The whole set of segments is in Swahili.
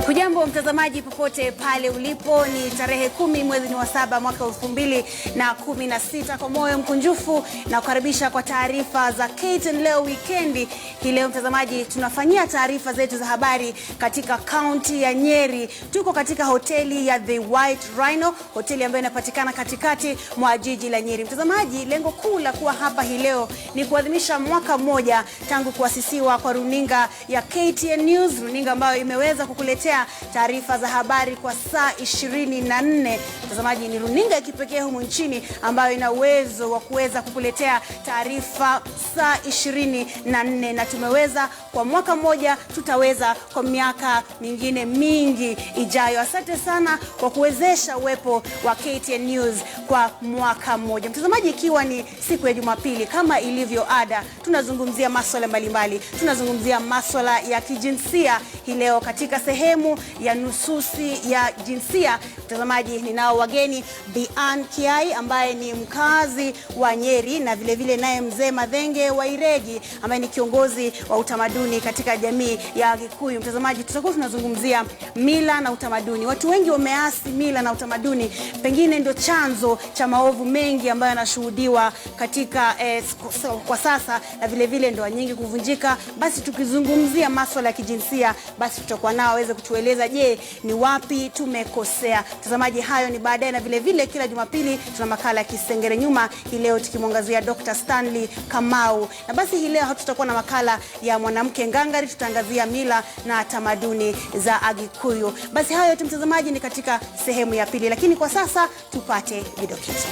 Hujambo mtazamaji popote pale ulipo, ni tarehe 10 mwezi wa 7 mwaka 2016. Kwa moyo mkunjufu na kukaribisha kwa taarifa za KTN leo weekendi. Hii leo mtazamaji, tunafanyia taarifa zetu za habari katika kaunti ya Nyeri. Tuko katika hoteli ya The White Rhino, hoteli ambayo inapatikana katikati mwa jiji la Nyeri. Mtazamaji, lengo kuu la kuwa hapa hii leo ni kuadhimisha mwaka mmoja tangu kuasisiwa kwa runinga ya KTN News, runinga ambayo imeweza kukuletea taarifa za habari kwa saa 24. Mtazamaji, ni runinga ya kipekee humu nchini ambayo ina uwezo wa kuweza kukuletea taarifa saa 24, na tumeweza kwa mwaka mmoja, tutaweza kwa miaka mingine mingi ijayo. Asante sana kwa kuwezesha uwepo wa KTN News kwa mwaka mmoja. Mtazamaji, ikiwa ni siku ya Jumapili, kama ilivyo ada, tunazungumzia masuala mbalimbali. Tunazungumzia masuala ya kijinsia hii leo katika sehemu ya nususi ya jinsia. Mtazamaji, ninao wageni, Bi Ann Kiai ambaye ni mkazi wa Nyeri, na vile vile naye mzee Madhenge wa Iregi ambaye ni kiongozi wa utamaduni katika jamii ya Gikuyu. Mtazamaji, tutakuwa tunazungumzia mila na utamaduni. Watu wengi wameasi mila na utamaduni, pengine ndio chanzo cha maovu mengi ambayo yanashuhudiwa katika kwa sasa, na vile vile ndoa nyingi kuvunjika. Basi tukizungumzia masuala ya kijinsia, basi tutakuwa nao waweze kutueleza, je, ni wapi tumekosea. Mtazamaji, hayo ni baadaye, na vile vile kila Jumapili tuna makala ya Kisengere Nyuma, hii leo tukimwangazia Dr. Stanley Kamau. Na basi hii leo hatutakuwa na makala ya mwanamke ngangari, tutaangazia mila na tamaduni za Agikuyu. Basi hayo yote mtazamaji ni katika sehemu ya pili, lakini kwa sasa tupate vidokezo.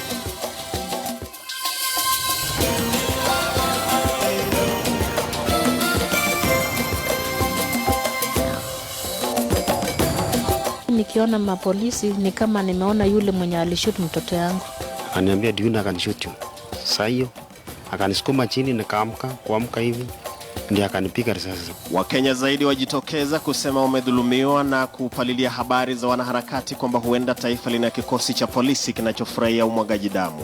Nikiona mapolisi ni kama nimeona yule mwenye alishoot mtoto yangu. Ananiambia Diuna akanishoot. Sasa hiyo akanisukuma chini, kuamka hivi ndio akanipiga risasi. Wakenya zaidi wajitokeza kusema wamedhulumiwa na kupalilia habari za wanaharakati kwamba huenda taifa lina kikosi cha polisi kinachofurahia umwagaji damu.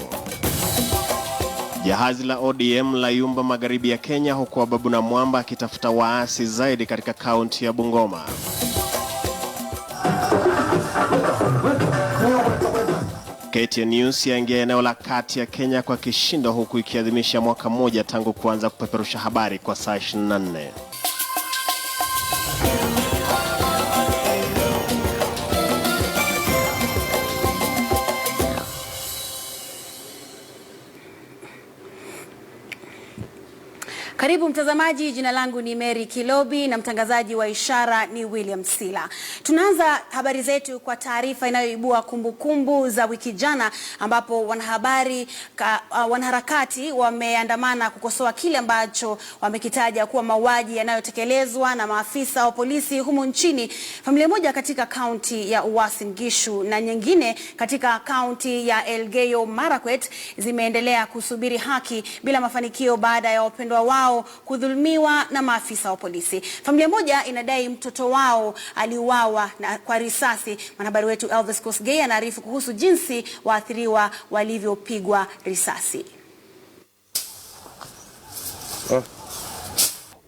Jahazi la ODM la yumba magharibi ya Kenya, huku Babu na Mwamba akitafuta waasi zaidi katika kaunti ya Bungoma. KTN News yaingia eneo la kati ya Kenya kwa kishindo, huku ikiadhimisha mwaka mmoja tangu kuanza kupeperusha habari kwa saa 24. Karibu mtazamaji, jina langu ni Mary Kilobi na mtangazaji wa ishara ni William Sila. Tunaanza habari zetu kwa taarifa inayoibua kumbukumbu za wiki jana, ambapo wanaharakati wameandamana kukosoa kile ambacho wamekitaja kuwa mauaji yanayotekelezwa na maafisa wa polisi humu nchini. Familia moja katika kaunti ya Uasin Gishu na nyingine katika kaunti ya Elgeyo Marakwet zimeendelea kusubiri haki bila mafanikio baada ya wapendwa wao kudhulumiwa na maafisa wa polisi. Familia moja inadai mtoto wao aliuawa kwa risasi. Mwanahabari wetu Elvis Kosgei anaarifu kuhusu jinsi waathiriwa walivyopigwa risasi.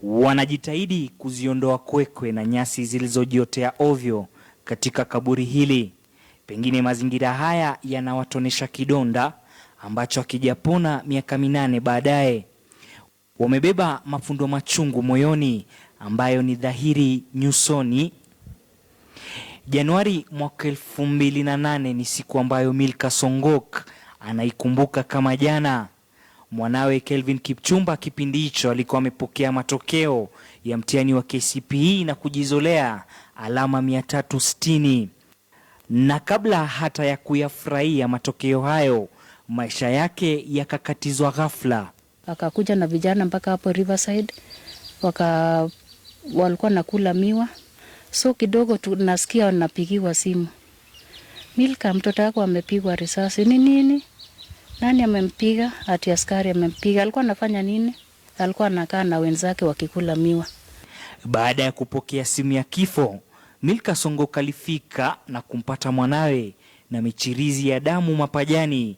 Wanajitahidi kuziondoa kwekwe na nyasi zilizojiotea ovyo katika kaburi hili. Pengine mazingira haya yanawatonesha kidonda ambacho hakijapona miaka 8 baadaye. Wamebeba mafundo machungu moyoni ambayo ni dhahiri nyusoni. Januari mwaka 2008 ni siku ambayo Milka Songok anaikumbuka kama jana. Mwanawe Kelvin Kipchumba kipindi hicho alikuwa amepokea matokeo ya mtihani wa KCPE na kujizolea alama 360. Na kabla hata ya kuyafurahia matokeo hayo, maisha yake yakakatizwa ghafla. Akakuja na vijana mpaka hapo Riverside, walikuwa nakula miwa. So kidogo tunasikia wanapigiwa simu, Milka, mtoto wako amepigwa risasi. Ni nini? Nani amempiga? Ati askari amempiga. Alikuwa anafanya nini? Alikuwa anakaa na wenzake wakikula miwa. Baada ya kupokea simu ya kifo, Milka Songok alifika na kumpata mwanawe na michirizi ya damu mapajani.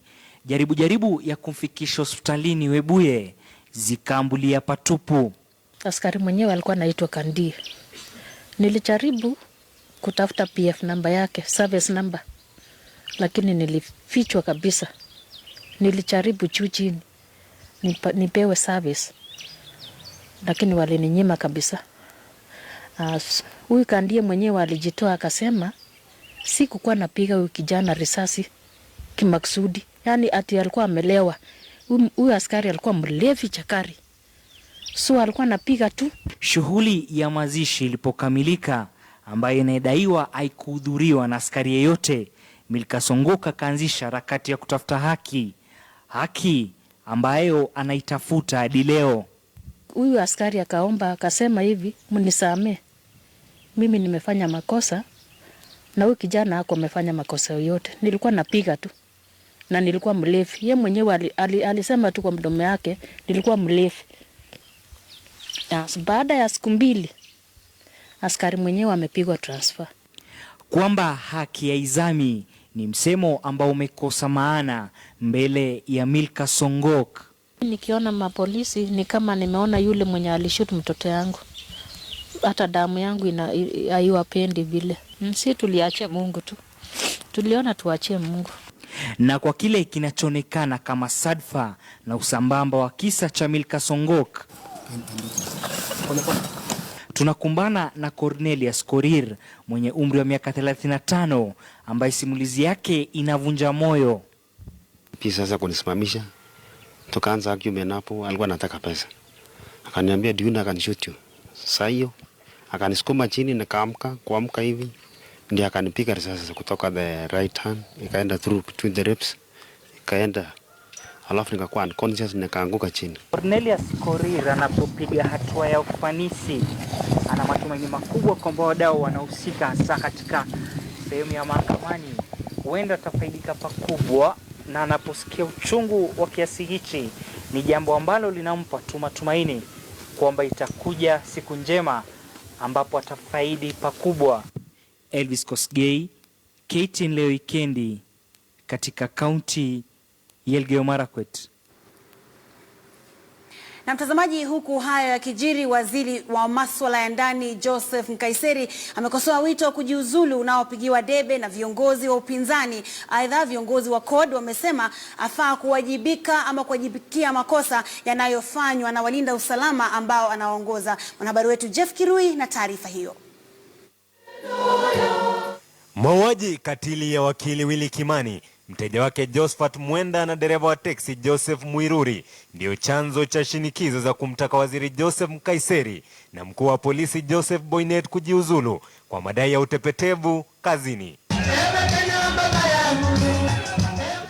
Jaribu ya kumfikisha hospitalini Webuye zikambulia patupu. Askari mwenyewe alikuwa anaitwa Kandi. Nilijaribu kutafuta PF namba yake, service number, lakini nilifichwa kabisa. Nilijaribu juu chini nipewe service, lakini walininyima kabisa. Huyu kandie mwenyewe alijitoa akasema sikukuwa napiga huyu kijana risasi kimaksudi. Yani ati alikuwa amelewa. Huyu askari alikuwa mlevi chakari, so alikuwa napiga tu. Shughuli ya mazishi ilipokamilika, ambayo inadaiwa haikuhudhuriwa na askari yeyote, Milka Songoka kaanzisha harakati ya kutafuta haki ambayo anaitafuta hadi leo. Huyu askari akaomba akasema hivi, mnisamee, mimi nimefanya makosa na huyu kijana hako amefanya makosa yoyote. Nilikuwa napiga tu na nilikuwa mlevi. Yeye mwenyewe alisema tu kwa mdomo yake nilikuwa mlevi. Baada ya siku 2 askari mwenyewe amepigwa transfer. Kwamba haki ya izami ni msemo ambao umekosa maana mbele ya Milka Songoka. Nikiona mapolisi ni kama nimeona yule mwenye alishoot mtoto yangu. Hata damu yangu haiwapendi vile. Si tuliachia Mungu tu. Tuliona tuachie Mungu. Na kwa kile kinachoonekana kama sadfa na usambamba wa kisa cha Milka Songoka, tunakumbana na Cornelius Korir mwenye umri wa miaka 35 ambaye simulizi yake inavunja moyo. Pia sasa kunisimamisha, tukaanza argument hapo. Alikuwa anataka pesa, akaniambia do you know I can shoot you. Sasa hiyo akanisukuma chini, nikaamka. Kuamka hivi ndio akanipiga risasi kutoka the right hand, ikaenda through between the ribs, ikaenda, alafu nikakuwa unconscious, nikaanguka chini. Cornelius Korir anapopiga hatua ya ufanisi, ana matumaini makubwa kwamba wadau wanahusika hasa katika sehemu ya mahakamani huenda atafaidika pakubwa, na anaposikia uchungu wa kiasi hichi ni jambo ambalo linampa matumaini kwamba itakuja siku njema ambapo atafaidi pakubwa. Elvis Kosgei, KTN leo wikendi katika kaunti ya Elgeyo Marakwet. Na mtazamaji, huku haya yakijiri, waziri wa masuala ya ndani Joseph Nkaiseri amekosoa wito wa kujiuzulu unaopigiwa debe na viongozi wa upinzani. Aidha, viongozi wa CORD wamesema afaa kuwajibika ama kuwajibikia makosa yanayofanywa na walinda usalama ambao anaongoza. Mwanahabari wetu Jeff Kirui na taarifa hiyo. Mauaji katili ya wakili Willy Kimani, mteja wake Josephat Mwenda na dereva wa teksi Joseph Mwiruri ndio chanzo cha shinikizo za kumtaka waziri Joseph Nkaiseri na mkuu wa polisi Joseph Boynet kujiuzulu kwa madai ya utepetevu kazini.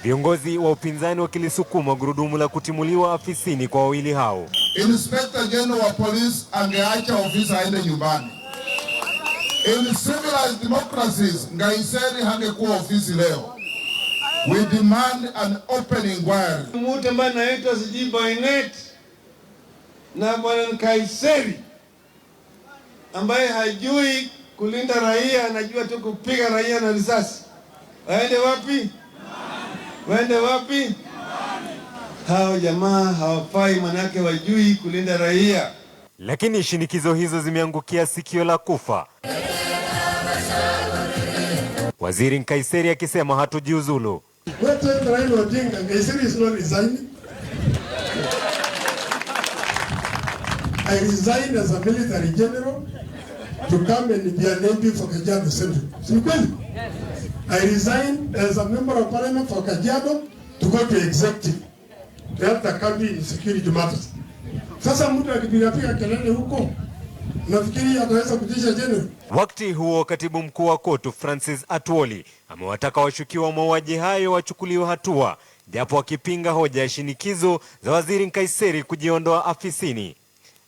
Viongozi wa upinzani wakilisukuma gurudumu la kutimuliwa afisini kwa wawili hao. Inspector General wa polisi angeacha ofisi aende nyumbani. In civilized democracies, Nkaiseri hangekuwa ofisi leo. We demand an open inquiry. Mtu ambaye anaitwa sijui Boynet na bwana Nkaiseri ambaye hajui kulinda raia, anajua tu kupiga raia na risasi. Waende wapi? Waende wapi? Hao jamaa hawafai, manake wajui kulinda raia. Lakini shinikizo hizo zimeangukia sikio la kufa. Waziri Nkaiseri akisema hatojiuzulu. Nkaiseri is not resigning. I resign as a military general to come and be an MP for Kajiado Central. I resign as a member of parliament for Kajiado to go to executive to help the country in security matters. Sasa mtu akipiga kelele huko, nafikiri ataweza kutisha general. Wakati huo katibu mkuu wa KOTU Francis Atwoli amewataka washukiwa mauaji hayo wachukuliwe hatua, japo akipinga hoja ya shinikizo za waziri Nkaiseri kujiondoa afisini.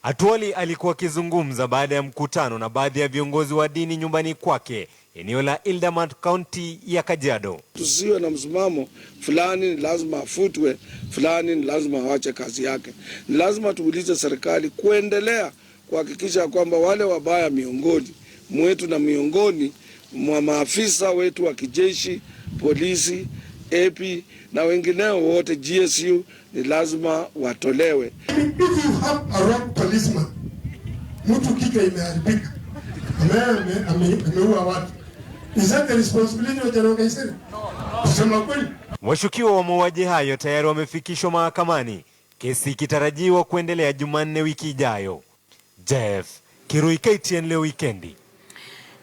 Atwoli alikuwa akizungumza baada ya mkutano na baadhi ya viongozi wa dini nyumbani kwake eneo la Ildamat, kaunti ya Kajiado. Tusiwe na msimamo fulani ni lazima afutwe, fulani ni lazima awache kazi yake. Ni lazima tuulize serikali kuendelea kuhakikisha kwamba wale wabaya miongoni mwetu na miongoni mwa maafisa wetu wa kijeshi, polisi, AP na wengineo wote GSU ni lazima watolewe. If you have a wrong policeman, mtu kichwa imeharibika, ameua watu. Is that the responsibility of General Kaiseri? Kusema kweli. Washukiwa wa mauaji hayo tayari wamefikishwa mahakamani, kesi ikitarajiwa kuendelea Jumanne wiki ijayo. Jeff Kirui, KTN leo wikendi.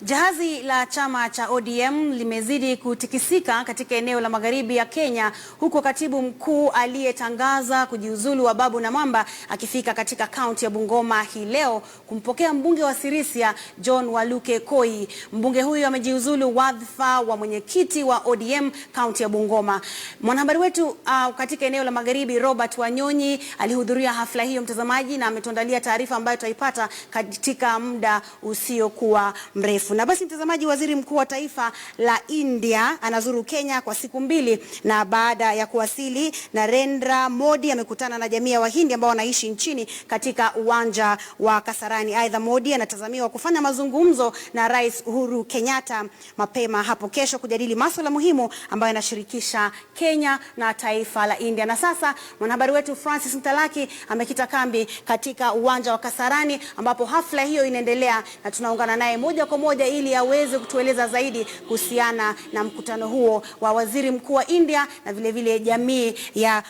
Jahazi la chama cha ODM limezidi kutikisika katika eneo la magharibi ya Kenya, huko katibu mkuu aliyetangaza kujiuzulu Ababu Namwamba akifika katika kaunti ya Bungoma hii leo kumpokea mbunge wa Sirisia John Waluke Koi. Mbunge huyu amejiuzulu wadhifa wa mwenyekiti wa ODM kaunti ya Bungoma. Mwanahabari wetu katika eneo la magharibi Robert Wanyonyi alihudhuria hafla hiyo, mtazamaji, na ametuandalia taarifa ambayo tutaipata katika muda usiokuwa mrefu. Na basi mtazamaji, waziri mkuu wa taifa la India anazuru Kenya kwa siku 2, na baada ya kuwasili Narendra Modi amekutana na jamii ya Wahindi ambao wanaishi nchini katika uwanja wa Kasarani. Aidha, Modi anatazamiwa kufanya mazungumzo na Rais Uhuru Kenyatta mapema hapo kesho kujadili masuala muhimu ambayo yanashirikisha Kenya na taifa la India. Na sasa mwanahabari wetu Francis Mtalaki amekita kambi katika uwanja wa Kasarani ambapo hafla hiyo inaendelea, na tunaungana naye moja kwa moja ili aweze kutueleza zaidi kuhusiana na mkutano huo wa waziri mkuu wa India na vile vile jamii ya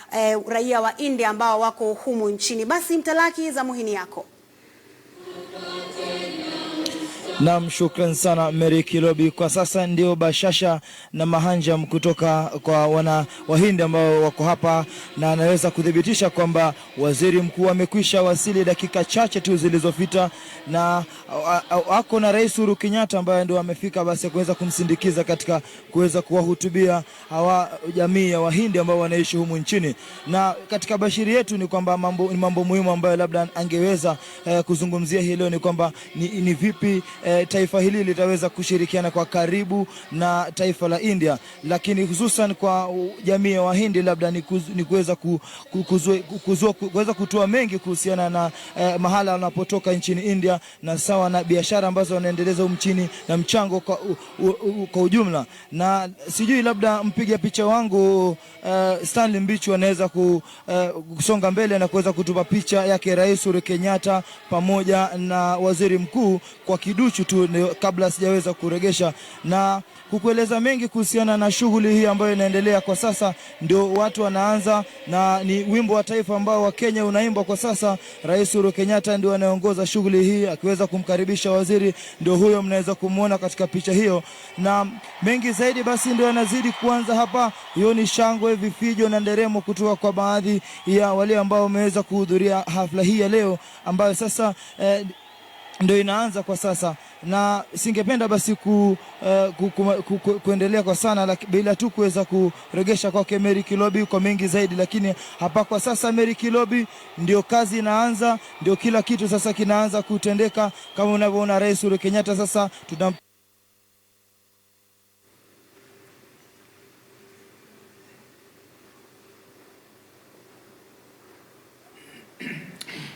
raia wa India ambao wako humu nchini. Basi Mtalaki, zamuhini yako. Naam, shukran sana Mary Kilobi. Kwa sasa ndio bashasha na mahanjam kutoka kwa wana Wahindi ambao wako hapa, na anaweza kudhibitisha kwamba waziri mkuu amekwisha wasili dakika chache tu zilizopita, na ako na Rais Uhuru Kenyatta ambaye ndio amefika basi kuweza kumsindikiza katika kuweza kuwahutubia hawa jamii ya Wahindi ambao wanaishi humu nchini. Na katika bashiri yetu ni kwamba mambo muhimu ambayo labda angeweza kuzungumzia hii leo ni kwamba ni vipi taifa hili litaweza kushirikiana kwa karibu na taifa la India, lakini hususan kwa jamii ya Wahindi labda ni kuweza kuweza kutoa mengi kuhusiana na mahala wanapotoka nchini India, na sawa na biashara ambazo wanaendeleza nchini na mchango kwa ujumla. Na sijui labda mpiga picha wangu Stanley Mbichu anaweza kusonga mbele na kuweza kutupa picha yake Rais Uhuru Kenyatta pamoja na waziri mkuu kwa kiduchu tu kabla sijaweza kuregesha na kukueleza mengi kuhusiana na shughuli hii ambayo inaendelea kwa sasa. Ndio watu wanaanza, na ni wimbo wa taifa ambao wa Kenya unaimbwa kwa sasa. Rais Uhuru Kenyatta ndio anayeongoza shughuli hii akiweza kumkaribisha waziri, ndio huyo mnaweza kumuona katika picha hiyo, na mengi zaidi basi ndio yanazidi kuanza hapa. Hiyo ni shangwe, vifijo na nderemo kutoka kwa baadhi ya wale ambao wameweza kuhudhuria hafla hii ya leo ambayo sasa ndio inaanza kwa sasa. Na singependa basi kuendelea kwa sana bila tu kuweza kuregesha kwake Mary Kilobi kwa mengi zaidi, lakini hapa kwa sasa Mary Kilobi ndio kazi inaanza, ndio kila kitu sasa kinaanza kutendeka. Kama unavyoona Rais Uhuru Kenyatta sasa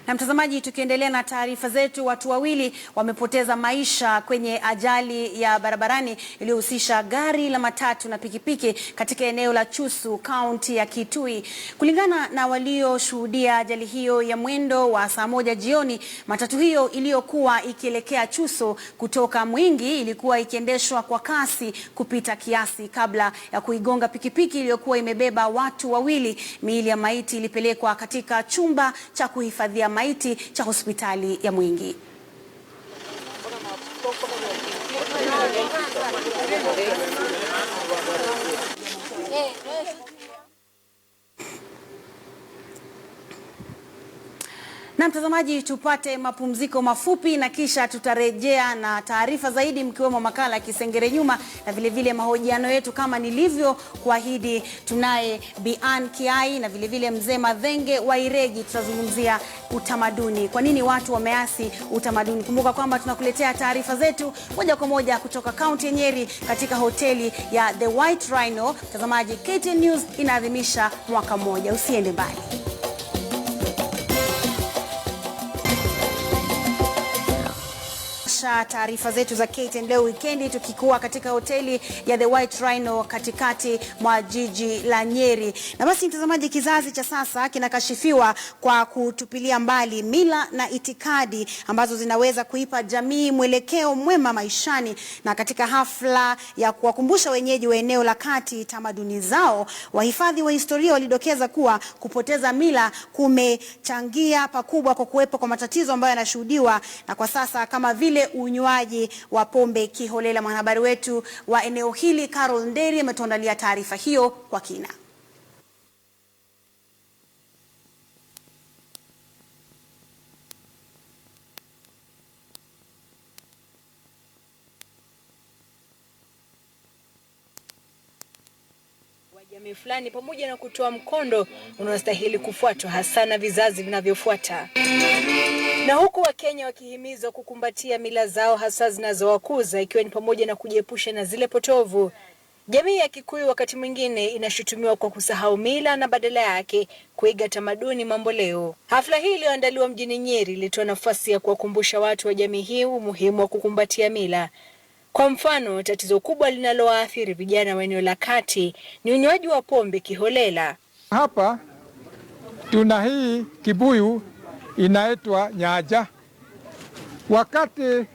Na mtazamaji, tukiendelea na taarifa zetu, watu wawili wamepoteza maisha kwenye ajali ya barabarani iliyohusisha gari la matatu na pikipiki katika eneo la Chusu, kaunti ya Kitui. Kulingana na walioshuhudia ajali hiyo ya mwendo wa saa 1 jioni, matatu hiyo iliyokuwa ikielekea Chusu kutoka Mwingi ilikuwa ikiendeshwa kwa kasi kupita kiasi kabla ya kuigonga pikipiki iliyokuwa imebeba watu wawili. Miili ya maiti ilipelekwa katika chumba cha kuhifadhia maiti cha hospitali ya Mwingi. Na mtazamaji, tupate mapumziko mafupi na kisha tutarejea na taarifa zaidi, mkiwemo makala ya Kisengere Nyuma na vile vile mahojiano yetu kama nilivyo kuahidi. Tunaye Bian Kiai na vile vile Mzee Madhenge wa Iregi. Tutazungumzia utamaduni, kwa nini watu wameasi utamaduni. Kumbuka kwamba tunakuletea taarifa zetu moja kwa moja kutoka kaunti ya Nyeri katika hoteli ya The White Rhino. Mtazamaji, KTN News inaadhimisha mwaka mmoja. Usiende mbali. Taarifa zetu za KTN leo weekendi tukikuwa katika hoteli ya The White Rhino katikati mwa jiji la Nyeri. Na basi mtazamaji, kizazi cha sasa kinakashifiwa kwa kutupilia mbali mila na itikadi ambazo zinaweza kuipa jamii mwelekeo mwema maishani. Na katika hafla ya kuwakumbusha wenyeji wa eneo la kati tamaduni zao, wahifadhi wa historia walidokeza kuwa kupoteza mila kumechangia pakubwa kwa kuwepo kwa matatizo ambayo yanashuhudiwa na kwa sasa kama vile unywaji wa pombe kiholela. Mwanahabari wetu wa eneo hili Carol Nderi ametuandalia taarifa hiyo kwa kina. Jamii fulani pamoja na kutoa mkondo unaostahili kufuatwa hasa na vizazi vinavyofuata. Na huku Wakenya wakihimizwa kukumbatia mila zao hasa zinazowakuza, ikiwa ni pamoja na kujiepusha na zile potovu, jamii ya Kikuyu wakati mwingine inashutumiwa kwa kusahau mila na badala yake kuiga tamaduni mambo leo. Hafla hii iliyoandaliwa mjini Nyeri ilitoa nafasi ya kuwakumbusha watu wa jamii hii umuhimu wa kukumbatia mila. Kwa mfano, tatizo kubwa linalowaathiri vijana wa eneo la kati ni unywaji wa pombe kiholela. Hapa tuna hii kibuyu inaitwa nyaja. Wakati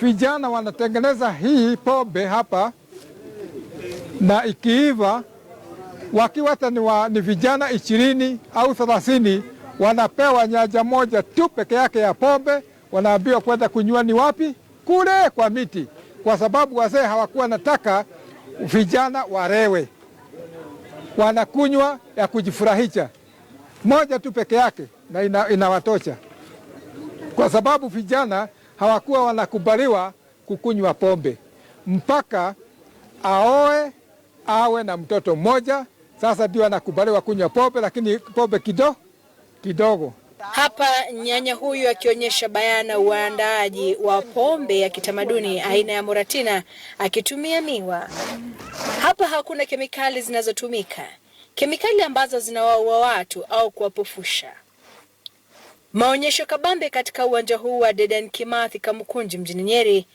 vijana wanatengeneza hii pombe hapa na ikiiva, wakiwa ni vijana 20 au 30, wanapewa nyaja moja tu peke yake ya pombe, wanaambiwa kwenda kunywa ni wapi? Kule kwa miti. Kwa sababu wazee hawakuwa nataka vijana warewe, wanakunywa ya kujifurahisha moja tu peke yake na inawatosha, kwa sababu vijana hawakuwa wanakubaliwa kukunywa pombe mpaka awe na mtoto mmoja. Sasa ndio anakubaliwa kunywa pombe, lakini pombe kidogo. Hapa nyanya huyu akionyesha bayana uandaaji wa pombe ya kitamaduni aina ya Moratina akitumia miwa. Hapa hakuna kemikali zinazotumika, kemikali ambazo zinawaua watu au kuwapofusha. Maonyesho kabambe katika uwanja huu wa Dedan Kimathi Kamukunji mjini Nyeri,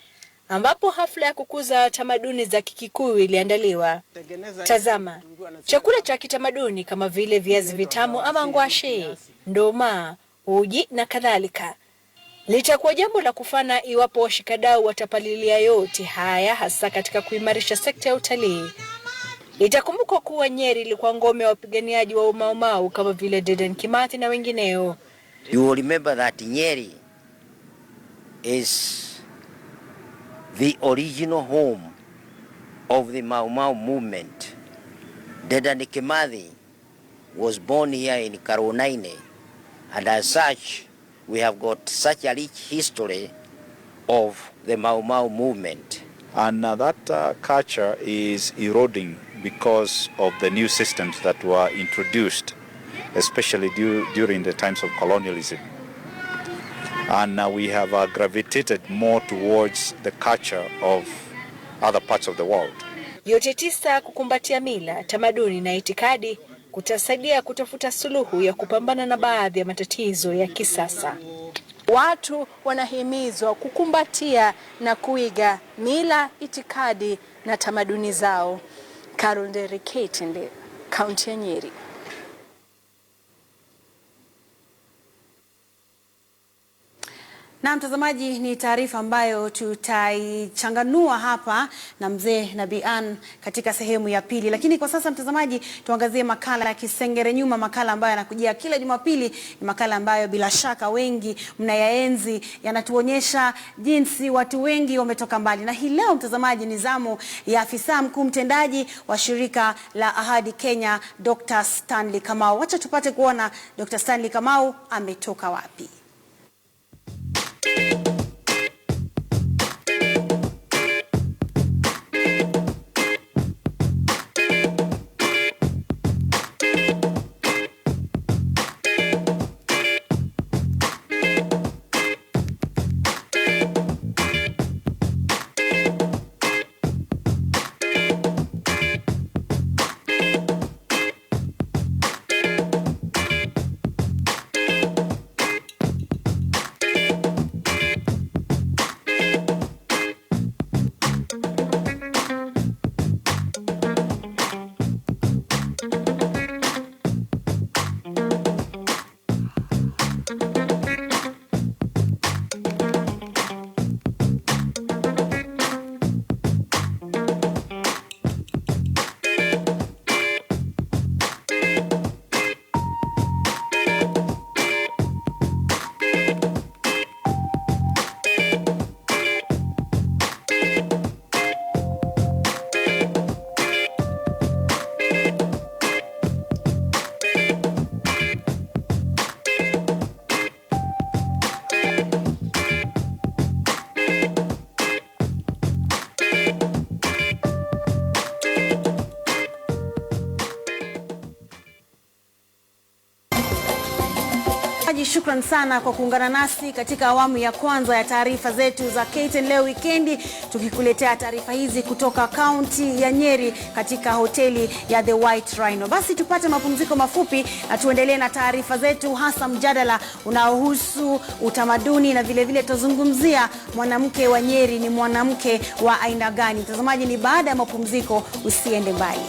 ambapo hafla ya kukuza tamaduni za Kikikuyu iliandaliwa. Tazama, chakula cha kitamaduni kama vile viazi vitamu ama ngwashe, ndoma, uji na kadhalika. Litakuwa jambo la kufana iwapo washikadau watapalilia yote haya, hasa katika kuimarisha sekta ya utalii. Itakumbukwa kuwa Nyeri ilikuwa ngome ya wapiganiaji wa Mau Mau kama vile Dedan Kimathi na wengineo. You will remember that Nyeri is the original home of the Mau Mau movement. Dedan Kimathi was born here in Karunaine, and as such, we have got such a rich history of the Mau Mau movement. And that culture is eroding because of the new systems that were introduced, especially during the times of colonialism. And now we have gravitated more towards the culture of other parts of the world. Yote tisa kukumbatia mila, tamaduni na itikadi kutasaidia kutafuta suluhu ya kupambana na baadhi ya matatizo ya kisasa. Watu wanahimizwa kukumbatia na kuiga mila, itikadi na tamaduni zao. Carol Nderi, KTN, kaunti ya Nyeri. Na mtazamaji, ni taarifa ambayo tutaichanganua hapa na mzee Nabian katika sehemu ya pili. Lakini kwa sasa mtazamaji, tuangazie makala ya Kisengere Nyuma, makala ambayo yanakujia kila Jumapili. Ni makala ambayo bila shaka wengi mnayaenzi, yanatuonyesha jinsi watu wengi wametoka mbali. Na hii leo mtazamaji, ni zamu ya afisa mkuu mtendaji wa shirika la Ahadi Kenya, Dr. Stanley Kamau. Wacha tupate kuona Dr. Stanley Kamau ametoka wapi. shukran sana kwa kuungana nasi katika awamu ya kwanza ya taarifa zetu za KTN leo wikendi, tukikuletea taarifa hizi kutoka kaunti ya Nyeri katika hoteli ya The White Rhino. Basi tupate mapumziko mafupi na tuendelee na taarifa zetu, hasa mjadala unaohusu utamaduni na vile vile tuzungumzia mwanamke wa Nyeri ni mwanamke wa aina gani. Mtazamaji, ni baada ya mapumziko, usiende mbali.